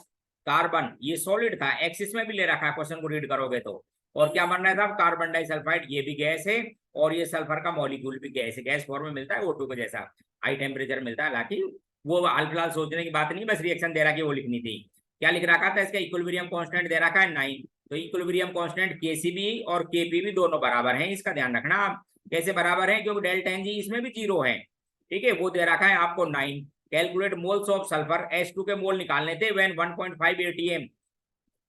कार्बन, ये सॉलिड था, एक्सिस में भी ले रखा है, क्वेश्चन को रीड करोगे तो, और क्या बन रहा था कार्बन डाइसल्फाइड, ये भी गैस है, और ये सल्फर का मॉलिक्यूल भी गैस है, गैस फॉर्म में मिलता है O2 को जैसा, हाई टेम्परेचर मिलता है, हालांकि वो हाल फिलहाल सोचने की बात नहीं, बस रिएक्शन दे रहा कि वो लिखनी थी। क्या लिख रखा था, इसका इक्विलिब्रियम कांस्टेंट दे रखा है 9, तो इक्विलिब्रियम कांस्टेंट Kc भी और Kp भी दोनों बराबर हैं, इसका ध्यान रखना आप। कैसे बराबर है, क्योंकि डेल्टा Ng इसमें भी 0 है, ठीक है, वो दे रखा है आपको 9। Calculate moles of sulphur, H2 के मोल निकालने थे, व्हेन 1.5 atm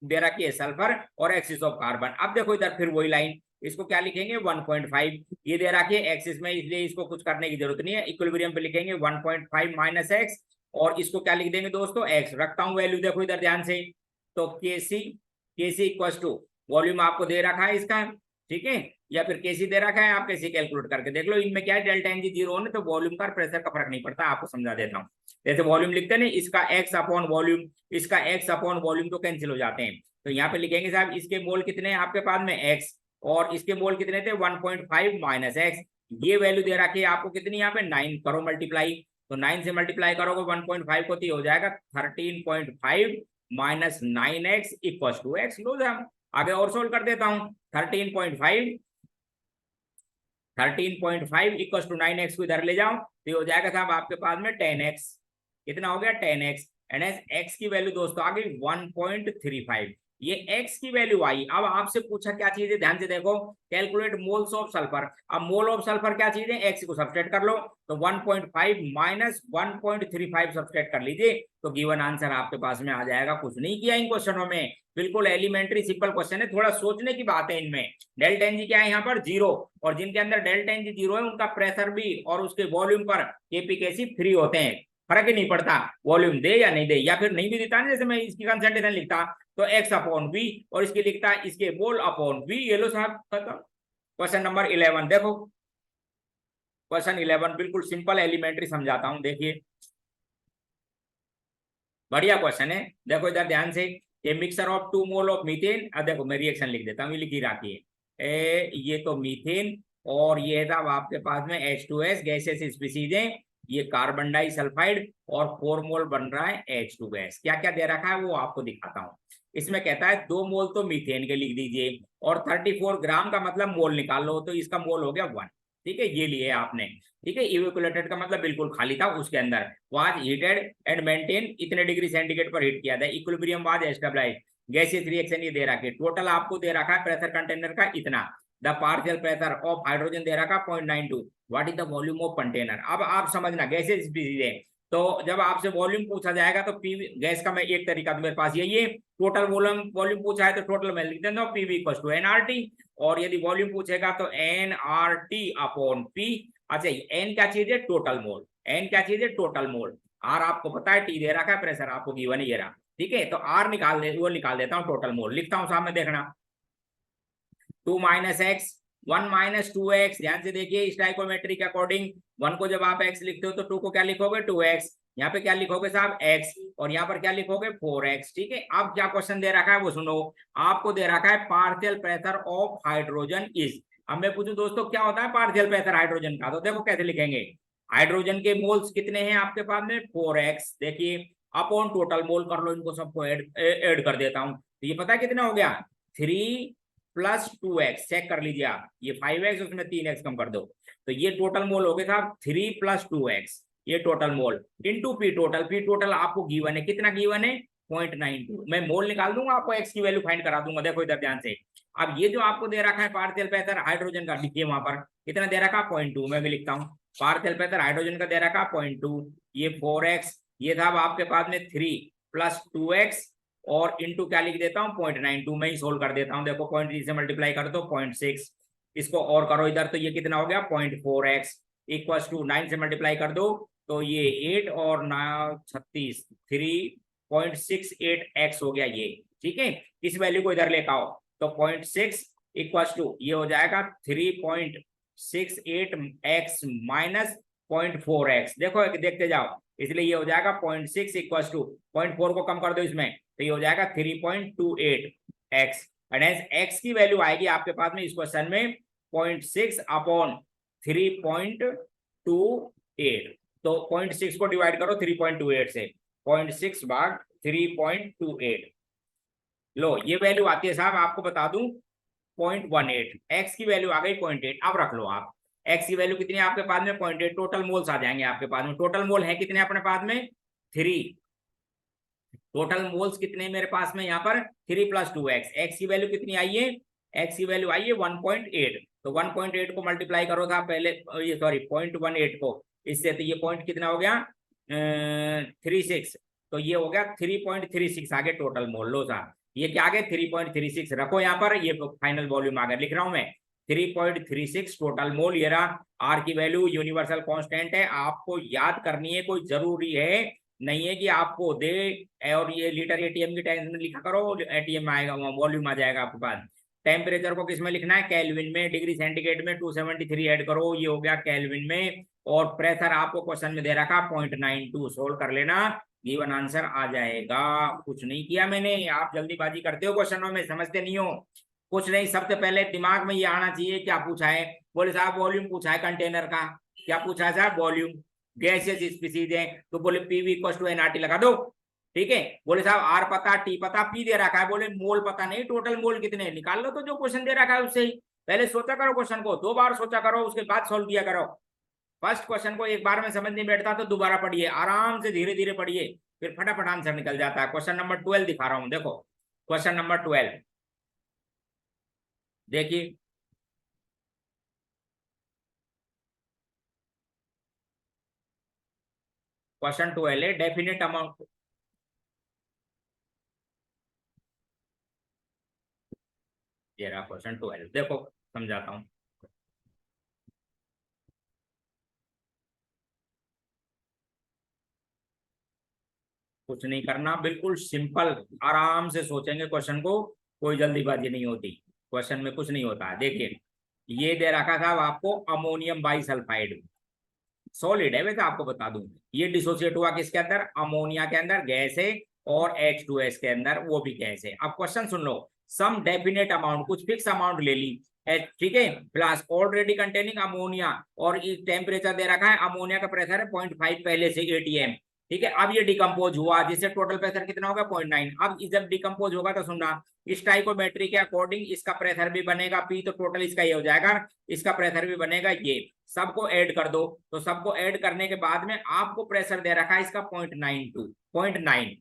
दे रखी है सल्फर और एक्सिस ऑफ कार्बन। अब देखो इधर फिर वही लाइन, इसको क्या लिखेंगे 1.5, ये दे रखी है एक्सिस में, इसलिए इसको कुछ करने की जरूरत नहीं है, इक्विलिब्रियम पे लिखेंगे 1.5 माइनस एक्स, और इसको क्या लिख देंगे दोस्तों एक्स, रखता हूं वैल्यू, देखो इधर ध्यान से, तो Kc इक्वल टू वॉल्यूम आपको दे रखा है इसका, ठीक है, या फिर Kc दे रखा है, आप कैसे कैलकुलेट करके देख लो, इनमें क्या है डेल्टा Ng 0 होने, तो वॉल्यूम का प्रेशर का फर्क नहीं पड़ता, आपको समझा देता हूँ। जैसे वॉल्यूम लिखते हैं इसका एक्स अपॉन वॉल्यूम, इसका एक्स अपॉन वॉल्यूम तो कैंसिल हो जाते हैं, तो यहाँ पे लिखेंगे साहब इसके मोल कितने हैं आपके पास में x, और इसके मोल कितने थे 1.5 माइनस एक्स। ये वैल्यू दे रखी है आपको कितनी, यहाँ पे 9 करो मल्टीप्लाई, तो 9 से मल्टीप्लाई करोगे 1.5 को, तो ये हो जाएगा 13.5 minus 9x equal to x। लो साहब आगे और सोल्व कर देता हूँ। 13.5 इक्वल टू 9x को इधर ले जाओ, तो ये हो जाएगा साहब आपके पास में 10x। कितना हो गया 10x, एंड x की वैल्यू दोस्तों आ गई 1.35। ये x की वैल्यू आई। अब आपसे पूछा क्या चीज है, ध्यान से देखो, कैलकुलेट मोल्स ऑफ सल्फर। अब मोल ऑफ सल्फर क्या चीज है, x को सब्सट्रैक्ट कर लो, तो 1.5 माइनस 1.35 सब्सट्रैक्ट कर लीजिए, तो गिवन आंसर आपके पास में आ जाएगा। कुछ नहीं किया इन क्वेश्चनों में, बिल्कुल एलिमेंट्री सिंपल क्वेश्चन है, थोड़ा सोचने की बात है इनमें। डेल्टा एन जी क्या है यहाँ पर 0, और जिनके अंदर डेल्टा एन जी 0 है उनका प्रेशर भी और उसके वॉल्यूम पर केपीकेसी फ्री होते हैं, फर्क ही नहीं पड़ता वॉल्यूम दे या नहीं दे, या फिर नहीं भी देता ना, जैसे मैं इसकी कंसंट्रेशन लिखता तो x अपॉन v, और इसकी लिखता इसके मोल अपॉन v। ये लो साहब खत्म। क्वेश्चन नंबर 11 देखो, क्वेश्चन 11 बिल्कुल सिंपल एलिमेंट्री समझाता हूं, देखिए बढ़िया क्वेश्चन है। देखो इधर ध्यान से, ये mixer of 2 mole of methane, अब देखो मैं रिएक्शन लिख देता हूँ, ये लिखी रखी है ये तो मीथेन, और ये था आपके पास में H2S गैसेस स्पीसीज है, ये कार्बन डाइसल्फाइड, और 4 मोल बन रहा है H2 गैस। क्या क्या दे रखा है वो आपको दिखाता हूँ। इसमें कहता है 2 मोल तो मीथेन के लिख दीजिए, और 34 ग्राम का मतलब मोल निकाल लो, तो इसका मोल हो गया 1। ठीक है, ये लिए आपने। ठीक है, इवेकुलेटेड का मतलब बिल्कुल खाली था, उसके अंदर वाज हीटेड एंड मेंटेन इतने डिग्री सेंटीग्रेड पर हीट किया था, equilibrium was established, gaseous reaction ये दे रखा है, टोटल आपको दे रखा है प्रेशर कंटेनर का इतना, the partial pressure of hydrogen दे रखा 0.92, what is the volume of container. अब आप समझना गैसेस स्पीसीज है, तो जब आपसे वॉल्यूम पूछा जाएगा तो पीवी गैस का मैं एक तरीका तो मेरे पास यही है, टोटल वॉल्यूम पूछा है तो टोटल मैं लिख देता हूँ पीवी इक्वल टू एनआरटी, और यदि वॉल्यूम पूछेगा तो एनआरटी अपॉन पी। अच्छा एन क्या चीज है, टोटल मोल, एन क्या चीज है, टोटल मोल, आर आपको पता है, टी दे रखा है, प्रेशर आपको गिवन है ये रहा। ठीक है, तो आर निकाल दे, वो निकाल देता हूँ, टोटल मोल लिखता हूँ सामने देखना, 2 माइनस एक्स 1 माइनस 2x। ध्यान से देखिए स्टाइकोमेट्री के अकॉर्डिंग 1 को जब आप x लिखते हो तो 2 को क्या लिखोगे 2x, यहाँ पे क्या लिखोगे साहब x, और यहाँ पर क्या लिखोगे 4x। ठीक है, अब क्या क्वेश्चन दे रखा है वो सुनो, आपको दे रखा है partial pressure of hydrogen is. अब मैं पूछूं दोस्तों क्या होता है पार्शियल प्रेशर हाइड्रोजन का, तो देखो कैसे लिखेंगे, हाइड्रोजन के मोल्स कितने हैं आपके पास में 4x, देखिए अपॉन टोटल मोल कर लो, इनको सबको ऐड कर देता हूं, तो ये पता है कितना हो गया 3 प्लस 2x, चेक कर लीजिए आप, ये 5x उसमें 3x कम कर दो, तो ये टोटल मोल हो गए साहब 3 प्लस 2x, ये total mole into P total. P total आपको गिवन है, कितना गिवन है 0.92, मैं मोल निकाल दूंगा, आपको x की वैल्यू फाइंड करा दूंगा। देखो इधर ध्यान से, अब ये जो आपको दे रखा है पार्शियल प्रेशर हाइड्रोजन का, लिखिए वहां पर कितना दे रखा 0.2, मैं भी लिखता हूँ, पार्शियल प्रेशर हाइड्रोजन का दे रखा 0.2, ये 4x, ये था आपके पास में 3 प्लस 2x, और इंटू क्या लिख देता हूँ 0.92, मैं ही सोल्व कर देता हूँ, देखो 0.3 से मल्टीप्लाई कर दो 0.6, इसको और करो इधर, तो ये कितना हो गया 0.4x इक्वल टू 9 से मल्टीप्लाई कर दो, तो ये 8 और 9 36 3.68x हो गया ये। ठीक है, इस वैल्यू को इधर लेकर आओ, तो 0.6 इक्वल टू ये हो जाएगा 3.68x माइनस 0.4x, देखो देखते जाओ, इसलिए ये हो जाएगा 0.6 इक्वल टू 0.4 को कम कर दो इसमें, तो ये हो जाएगा 3.28x, एंड x की वैल्यू आएगी आपके पास में इस क्वेश्चन में 0.6 अपॉन 3.28, तो 0.6 को डिवाइड करो 3.28 से, 0.6 भाग 3.28, लो ये वैल्यू आती है साहब, आपको बता दूं 0.18, x की वैल्यू आ गई 0.8। अब रख लो आप x की वैल्यू कितनी है आपके पास में 0.8, टोटल मोल्स आ जाएंगे आपके पास में, टोटल मोल है कितने अपने पास में 3, टोटल मोल्स कितने मेरे पास में यहाँ पर 3 प्लस 2x, x की वैल्यू कितनी आई है, x की वैल्यू आई है 1.8, तो 1.8 को मल्टीप्लाई करो था पहले, ये सॉरी 0.18 को इससे, तो ये पॉइंट कितना हो गया 36, तो ये हो गया 3.36 आगे टोटल मोल, लो साहब ये क्या आ गया 3.36 रखो यहाँ पर, ये फाइनल वॉल्यूम आ गया, लिख रहा हूं मैं 3.36 टोटल मोल, ये रहा। आर की वैल्यू यूनिवर्सल कांस्टेंट है, आपको याद करनी है, कोई जरूरी है नहीं है कि आपको दे, और ये लीटर एटीएम की टेंशन में लिखा करो, एटीएम आएगा वॉल्यूम आ जाएगा आपके पास, टेम्परेचर को किसमें लिखना है, केल्विन में। डिग्री सेंटीग्रेड में 273 ऐड करो, ये हो गया केल्विन में। और प्रेशर आपको क्वेश्चन में दे रखा 0.92, सोल्व कर लेना, गिवन आंसर आ जाएगा। कुछ नहीं किया मैंने, आप जल्दीबाजी करते हो क्वेश्चनों में, समझते नहीं हो कुछ नहीं। सबसे पहले दिमाग में ये आना चाहिए क्या पूछा है। बोले साहब वॉल्यूम पूछा है कंटेनर का, क्या पूछा है साहब, वॉल्यूम। गैसियस स्पीसीज है तो बोले पीवी इक्वल्स टू एनआरटी लगा दो, ठीक है। बोले साहब आर पता, टी पता, पी दे रखा है, बोले मोल पता नहीं, टोटल मोल कितने निकाल लो। तो जो क्वेश्चन दे रखा है उससे ही पहले सोचा करो, क्वेश्चन को 2 बार सोचा करो, उसके बाद सोल्व किया करो। फर्स्ट क्वेश्चन को एक बार में समझ नहीं बैठता तो दोबारा पढ़िए, आराम से धीरे धीरे पढ़िए, फिर फटाफट आंसर निकल जाता है। क्वेश्चन नंबर 12 दिखा रहा हूं, देखो क्वेश्चन नंबर 12 देखिए। क्वेश्चन 12 है डेफिनेट अमाउंट, ये रहा क्वेश्चन 12, देखो समझाता हूं। कुछ नहीं करना, बिल्कुल सिंपल, आराम से सोचेंगे क्वेश्चन को, कोई जल्दीबाजी नहीं होती, क्वेश्चन में कुछ नहीं होता है। देखिए ये दे रखा था आपको अमोनियम बाइसल्फाइड, सॉलिड है वैसे, आपको बता दूं ये डिसोसिएट हुआ किसके अंदर, अमोनिया के अंदर गैस है, और H2S के अंदर वो भी गैस है। अब क्वेश्चन सुन लो, सम डेफिनेट अमाउंट, कुछ फिक्स अमाउंट ले ली, ठीक है, प्लस ऑलरेडी कंटेनिंग अमोनिया, और टेम्परेचर दे रखा है, अमोनिया का प्रेशर है 0.5 पहले से ATM, ठीक है। अब ये डिकम्पोज हुआ, जिससे टोटल प्रेशर कितना होगा 0.9। अब जब डिकम्पोज होगा तो सुनना, स्टाइकोमेट्री के अकॉर्डिंग इसका प्रेशर भी बनेगा P, तो टोटल इसका ये हो जाएगा, इसका प्रेशर भी बनेगा ये, सबको ऐड कर दो। तो सबको ऐड करने के बाद में आपको प्रेशर दे रखा है इसका 0.92, 0.9,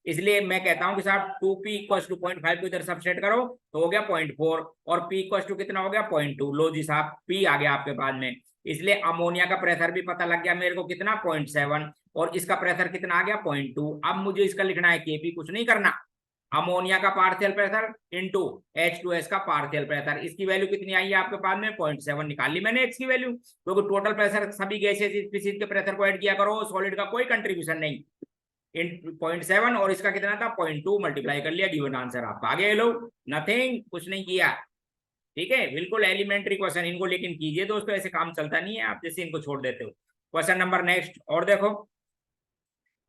इसलिए मैं कहता हूं कि साहब 2P इक्वल टू 0.5 को इधर सबसेट करो तो हो गया 0.4, और P इक्वल टू कितना हो गया 0.2। लो जी साहब P आ गया आपके पास में, इसलिए अमोनिया का प्रेशर भी पता लग गया मेरे को कितना 0.7, और इसका प्रेशर कितना आ गया 0.2। अब मुझे इसका लिखना है KP, कुछ नहीं करना, अमोनिया का पार्शियल प्रेशर इंटू H2S का पार्शियल प्रेशर, इसकी वैल्यू कितनी आई है आपके पास में 0.7 निकाल ली मैंने X की वैल्यू, क्योंकि टोटल प्रेशर सभी गैसेस स्पीसीज के प्रेशर को ऐड किया करो, सॉलिड का कोई कंट्रीब्यूशन नहीं। इन 0.7 और इसका कितना था 0.2, मल्टीप्लाई कर लिया, गिवन आंसर आपका आ गया। लोग नथिंग, कुछ नहीं किया, ठीक है, बिल्कुल एलिमेंट्री क्वेश्चन इनको, लेकिन कीजिए दोस्तों, ऐसे काम चलता नहीं है, आप जैसे इनको छोड़ देते हो। क्वेश्चन नंबर नेक्स्ट, और देखो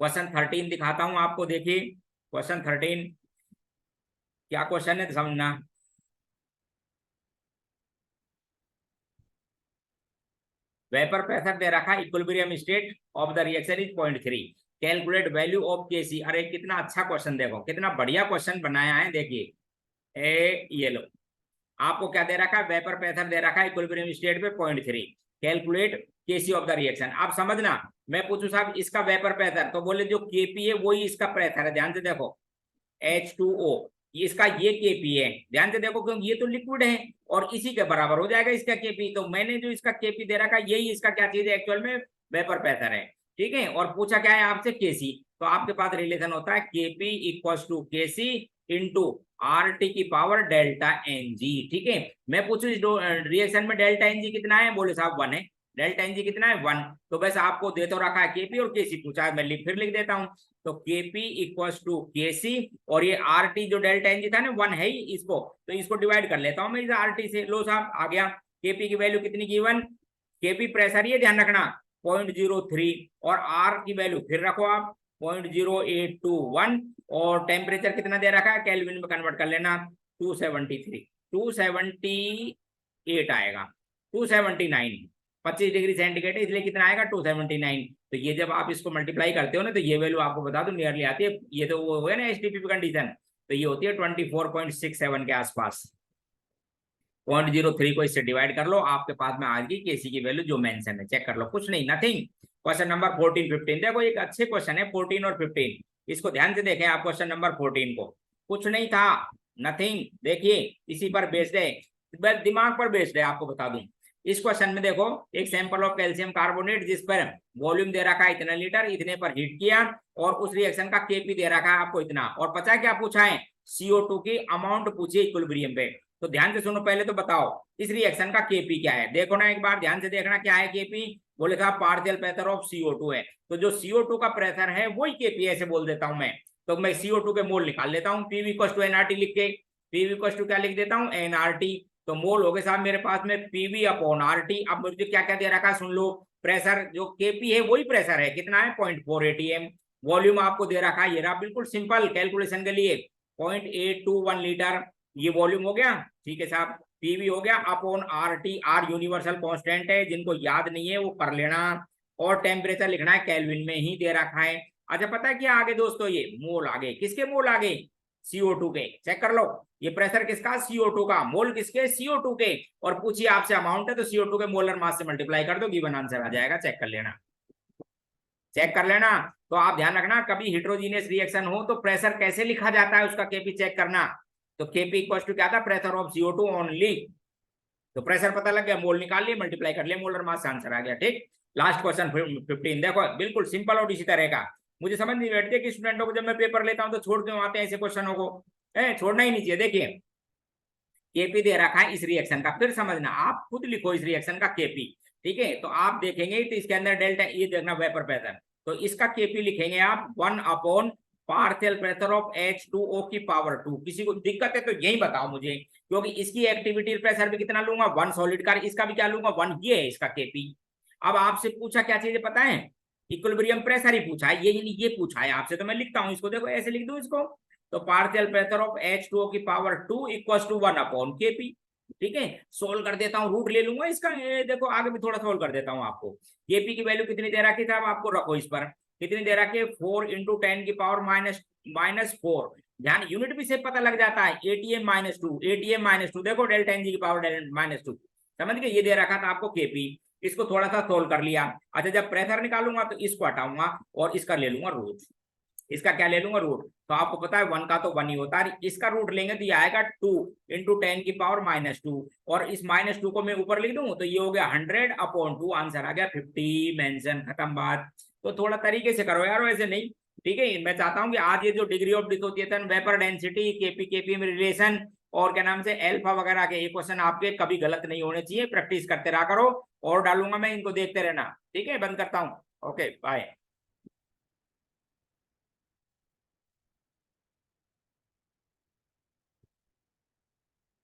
क्वेश्चन 13 दिखाता हूं आपको, देखिए क्वेश्चन 13 क्या क्वेश्चन है समझना। वेपर प्रेशर दे रखा, equilibrium state of the reaction is 0.3, calculate value of Kc। अरे कितना अच्छा क्वेश्चन, देखो कितना बढ़िया क्वेश्चन बनाया है, देखिए ये लो, आपको क्या दे रखा है, वेपर प्रेशर दे रखा है इक्विलिब्रियम स्टेट पे 0.3, calculate Kc of the reaction. आप समझना, मैं पूछूं साहब इसका वेपर प्रेशर, तो बोले जो Kp है वही इसका प्रेशर है, ध्यान से देखो, H2O, इसका ये Kp है, ध्यान से देखो, क्योंकि ये तो लिक्विड है और इसी के बराबर हो जाएगा इसका Kp, तो मैंने जो इसका Kp दे रखा है यही इसका क्या चीज है, एक्चुअल में वेपर प्रेशर है, ठीक है। और पूछा क्या है आपसे Kc, तो आपके पास रिलेशन होता है Kp equals to Kc into RT की पावर डेल्टा Ng, ठीक है। मैं पूछू इस रिएक्शन में डेल्टा Ng कितना है, बोले साहब 1 है, डेल्टा Ng कितना है 1, तो बस आपको दे तो रखा है Kp और Kc पूछा है, मैं फिर लिख देता हूं, तो Kp इक्वल्स टू Kc, और ये RT जो डेल्टा Ng था ना 1 है ही, इसको तो इसको डिवाइड कर लेता हूं मैं इस RT से। लो साहब आ गया, Kp की वैल्यू कितनी गिवन, Kp प्रेशर ये ध्यान रखना 0.03, और R की वैल्यू फिर रखो आप 0.0821, और टेम्परेचर कितना दे रखा है, केल्विन में कन्वर्ट कर लेना 273, 278 आएगा, 279, 25 डिग्री सेंटीग्रेड, इसलिए कितना आएगा 279। तो ये जब आप इसको मल्टीप्लाई करते हो ना, तो ये वैल्यू आपको बता दो नियरली आती है, ये तो वो है ना STP कंडीशन, तो ये होती है 24.67 के आसपास, 0.03 को इससे डिवाइड कर लो, आपके पास में आ गई Kc की वैल्यू जो मेंशन है, चेक कर लो, कुछ नहीं, नथिंग। क्वेश्चन नंबर 14 15 देखो, एक अच्छे क्वेश्चन है 14 और 15, इसको ध्यान से देखें आप, क्वेश्चन नंबर 14 को, कुछ नहीं था, नथिंग, देखिए इसी पर बेस्ड है, दिमाग पर बेस्ड है, आपको बता दूं। इस क्वेश्चन में देखो, एक सैंपल ऑफ कैल्शियम कार्बोनेट जिस पर वॉल्यूम दे रखा है इतना लीटर, इतने पर हीट किया, और उस रिएक्शन का Kp दे रखा है आपको इतना, और पता है क्या पूछा है, CO2 की अमाउंट पूछी इक्विलिब्रियम पे। तो ध्यान से सुनो, पहले तो बताओ इस रिएक्शन का Kp क्या है, देखो ना एक बार ध्यान से देखना, क्या है Kp, बोले था पार्शियल प्रेशर ऑफ CO2 है, तो जो CO2 का प्रेशर है वही Kp ऐसे बोल देता हूं मैं, तो मैं CO2 के मोल निकाल लेता हूं, PV इक्वल टू nRT लिख के, पीवी इक्वल टू क्या लिख देता हूँ, एनआरटी। तो मोल हो गए साहब मेरे पास में पीवी अपॉन आरटी। अब मुझे क्या क्या दे रखा है सुन लो, प्रेशर जो केपी है वही प्रेशर है, कितना है 0.4 एटीएम। वॉल्यूम आपको दे रखा है ये रहा, बिल्कुल सिंपल कैलकुलेशन के लिए 0.821 लीटर, ये वॉल्यूम हो गया। ठीक है साहब, पीवी हो गया upon RT, R universal constant है, जिनको याद नहीं है वो कर लेना। और टेम्परेचर लिखना है केल्विन में ही दे रखा है। अच्छा पता है क्या आगे दोस्तों, ये मोल आगे, किसके मोल आगे, CO2 के। चेक कर लो, ये प्रेशर किसका, CO2 का, मोल किसके, CO2 के। और पूछिए आपसे अमाउंट है तो CO2 के मोलर मास से मल्टीप्लाई कर दो, गिवन आंसर आ जाएगा। चेक कर लेना, चेक कर लेना। तो आप ध्यान रखना, कभी हिट्रोजीनियस रिएक्शन हो तो प्रेशर कैसे लिखा जाता है उसका केपी चेक करना। तो केपी इक्वल टू क्या था, प्रेशर ऑफ CO2 ओनली। तो प्रेशर पता लग गया, मोल निकाल लिए, मल्टीप्लाई कर लिया, मोलर मास से आंसर आ गया। ठीक, लास्ट क्वेश्चन 15 देखो, बिल्कुल सिंपल और इसी तरह का। मुझे समझ नहीं बैठती कि स्टूडेंटों को जब मैं पेपर लेता हूं तो छोड़ क्यों आते हैं ऐसे क्वेश्चनों को, छोड़ना ही नहीं चाहिए। देखिए केपी दे रखा है इस रिएक्शन का, फिर समझना, आप खुद लिखो इस रिएक्शन का केपी। ठीक है, तो आप देखेंगे तो इसके अंदर डेल्टा, ये देखना वेपर प्रेशर, तो इसका केपी लिखेंगे आप 1 upon partial pressure of H2O की पावर 2। किसी को दिक्कत है तो यही बताओ मुझे, क्योंकि इसकी एक्टिविटी प्रेशर भी कितना लूंगा, 1 सॉलिड का, इसका भी क्या लूंगा 1, ये है इसका केपी। अब आपसे पूछा क्या चीजें पता है, इक्विलिब्रियम प्रेशर ही पूछा है, ये पूछा है आपसे, तो मैं लिखता हूं इसको, देखो ऐसे लिख दूं इसको। तो पार्शियल प्रेशर ऑफ H2O की power 2 equal to 1 upon KP. ठीक है, सोल्व कर देता हूँ, रूट ले लूंगा इसका, देखो आगे भी थोड़ा सोल्व कर देता हूँ आपको। केपी की वैल्यू कितनी दे रखी था, आपको रखो इस पर, कितनी दे रखी है 4 इंटू 10 की पावर -4। ध्यान, यूनिट भी से पता लग जाता है, एटीएम -2, एटीएम -2, देखो डेल्टा एन जी की पावर -2, समझ गए। ये दे रखा था आपको केपी, इसको थोड़ा सा सोल्व कर लिया। अच्छा जब प्रेशर निकालूंगा तो इसको हटाऊंगा और इसका ले लूंगा रूट, इसका क्या ले लूंगा रूट। तो आपको पता है 1 का तो 1 ही होता है, इसका रूट लेंगे तो ये आएगा 2 इंटू 10 की पावर -2, और इस -2 को मैं ऊपर लिख दूं तो ये हो गया 100 अपॉन 2, आंसर आ गया 50। मेंशन, खत्म बात। तो थोड़ा तरीके से करो यार, वैसे नहीं। ठीक है, मैं चाहता हूं कि आज ये जो degree of dissociation, vapour density, KP में रिलेशन, और क्या नाम से एल्फा वगैरह के ये क्वेश्चन आपके कभी गलत नहीं होने चाहिए, प्रैक्टिस करते रहा करो। और डालूंगा मैं, इनको देखते रहना। ठीक है, बंद करता हूँ, ओके बाय।